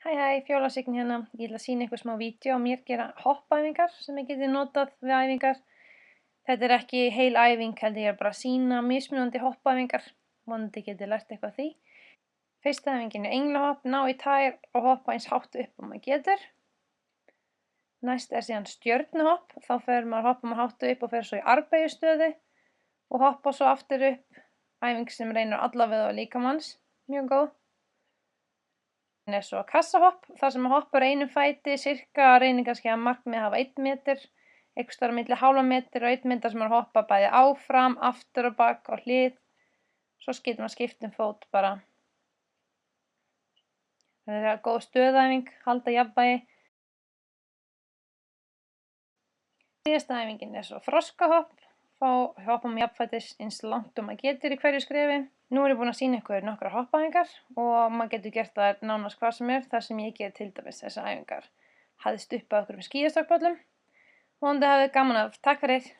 Fjóla Signý hérna. Ég ætla að sýna ykkur smá vídeo á mér gera hoppaæfingar sem ég geti notað við æfingar. Þetta er ekki heil æfing, heldur ég er bara að sýna mismunandi hoppaæfingar. Vonandi getið lært eitthvað af því. Fyrsta æfingin er englahopp, ná í tær og hoppa eins hátt upp og maður getur. Næst er síðan stjörnuhopp, þá fer maður hoppa maður hátt upp og fer svo í armbeigjustöðu og hoppa svo aftur upp. Æfing sem reynir alla vöðva líkamans, mjög góð. Er svo kassahopp, þar sem maður hoppar einum fæti, reynir kannski að markmið hafa 1 meter, einhvers staðar á milli hálfan meter og 1 meter sem maður hoppa bæði áfram, aftur og bak og hlið. Svo getur maður skipt fót bara. Það er góð stöðæfing, halda jafnvægi. Síðasta æfingin er svo froskahopp, þá hoppar maður jafnfætis eins langt og maður getur í hverju skrefi. Nú er ég búin að sýna ykkur nokkrar hoppaæfingar og maður getur gert það nánast hvað sem er, þar sem ég ger til dæmis þessar æfingar. Hæðist upp á okkur með skíðastökkbollum. Vonandi hafið gaman af. Takk fyrir.